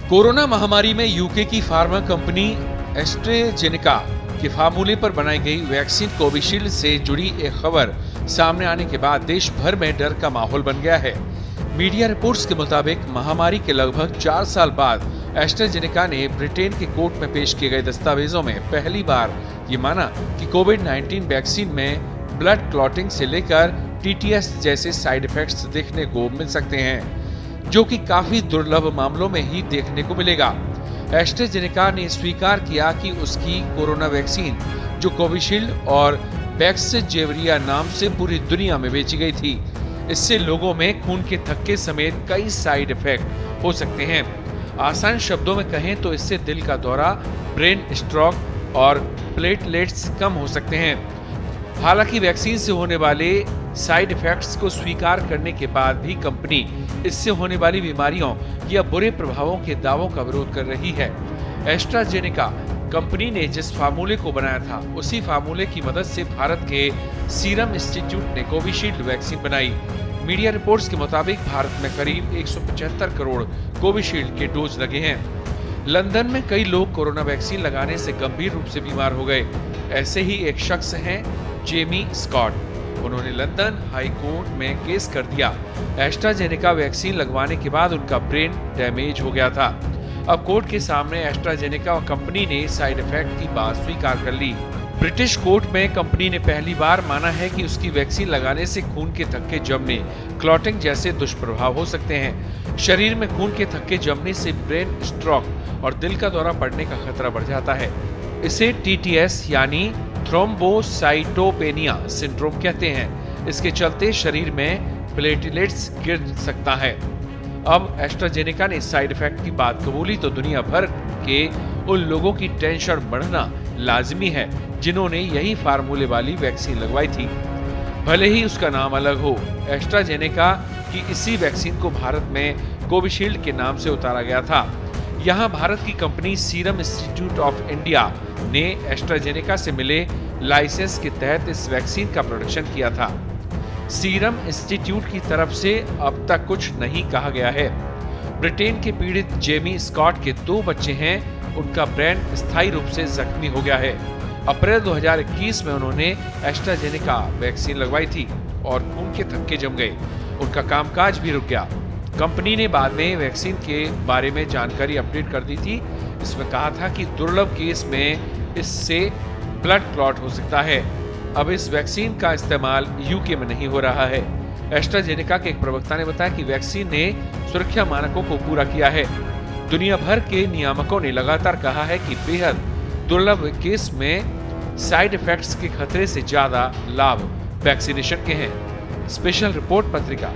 Corona महामारी में UK की फार्मा कंपनी एस्ट्राजेनेका के फार्मूले पर बनाई गई वैक्सीन कोविशील्ड से जुड़ी एक खबर सामने आने के बाद देश भर में डर का माहौल बन गया है। मीडिया रिपोर्ट्स के मुताबिक महामारी के लगभग 4 साल बाद एस्ट्राजेनेका ने ब्रिटेन के कोर्ट में पेश किए गए दस्तावेजों में पहली बार ये माना कि कोविड-19 वैक्सीन में ब्लड क्लॉटिंग से लेकर टीटीएस जैसे साइड इफेक्ट्स देखने को मिल सकते हैं, जो कि काफी दुर्लभ मामलों में ही देखने को मिलेगा। एस्ट्राजेनेका ने स्वीकार किया कि उसकी कोरोना वैक्सीन, जो कोविशील्ड और वैक्सजेवरिया नाम से पूरी दुनिया में बेची गई थी, इससे लोगों में खून के थक्के समेत कई साइड इफेक्ट हो सकते हैं। आसान शब्दों में कहें तो इससे दिल का दौरा, ब्रेन स्ट्रोक और प्लेटलेट्स कम हो सकते हैं। हालांकि वैक्सीन से होने वाले साइड इफेक्ट्स को स्वीकार करने के बाद भी कंपनी इससे होने वाली बीमारियों या बुरे प्रभावों के दावों का विरोध कर रही है। एस्ट्राजेनेका कंपनी ने जिस फार्मूले को बनाया था, उसी फार्मूले की मदद से भारत के सीरम इंस्टीट्यूट ने कोविशील्ड वैक्सीन बनाई। मीडिया रिपोर्ट्स के मुताबिक भारत में करीब 175 करोड़ कोविशील्ड के डोज लगे हैं। लंदन में कई लोग कोरोना वैक्सीन लगाने से गंभीर रूप से बीमार हो गए। ऐसे ही एक शख्स हैं जेमी स्कॉट। उन्होंने लंदन हाई कोर्ट में केस कर दिया। एस्ट्राजेनेका वैक्सीन लगवाने के बाद उनका ब्रेन डैमेज हो गया था। अब कोर्ट के सामने एस्ट्राजेनेका कंपनी ने साइड इफेक्ट की बात स्वीकार कर ली। ब्रिटिश कोर्ट में कंपनी ने पहली बार माना है कि उसकी वैक्सीन लगाने से खून के थक्के जमने, क्लॉटिंग जैसे दुष्प्रभाव हो सकते हैं। शरीर में खून के थक्के जमने से ब्रेन स्ट्रोक और दिल का दौरा पड़ने का खतरा बढ़ जाता है। इसे टीटीएस यानी थ्रोम्बोसाइटोपेनिया सिंड्रोम कहते हैं। इसके चलते शरीर में प्लेटलेट्स गिर सकता है। अब एस्ट्राजेनेका ने साइड इफेक्ट की बात कबूली तो दुनिया भर के उन लोगों की टेंशन बढ़ना लाजमी है जिन्होंने यही फार्मूले वाली वैक्सीन लगवाई थी, भले ही उसका नाम अलग हो। एस्ट्राजेनेका की इसी वैक्सीन को भारत में कोविशील्ड के नाम से उतारा गया था। यहाँ भारत की company serum institute of India ने एस्ट्राजेनेका से मिले लाइसेंस के तहत इस वैक्सीन का प्रोडक्शन किया था। सीरम इंस्टीट्यूट की तरफ से अब तक कुछ नहीं कहा गया है। ब्रिटेन के पीड़ित जेमी स्कॉट के 2 बच्चे हैं। उनका ब्रेन स्थायी रूप से जख्मी हो गया है। अप्रैल 2021 में उन्होंने एस्ट्राजेनेका वैक्सीन लगवाई थी और खून के थक्के जम गए। उनका कामकाज भी रुक गया। कंपनी ने बाद में वैक्सीन के बारे में जानकारी अपडेट कर दी थी। इसमें कहा था कि दुर्लभ केस में इससे ब्लड क्लॉट हो सकता है। अब इस वैक्सीन का इस्तेमाल यूके में नहीं हो रहा है। एस्ट्राजेनेका के एक प्रवक्ता ने बताया कि वैक्सीन ने सुरक्षा मानकों को पूरा किया है। दुनिया भर के नियामकों ने लगातार कहा है कि बेहद दुर्लभ केस में साइड इफेक्ट्स के खतरे से ज्यादा लाभ वैक्सीनेशन के हैं। स्पेशल रिपोर्ट पत्रिका।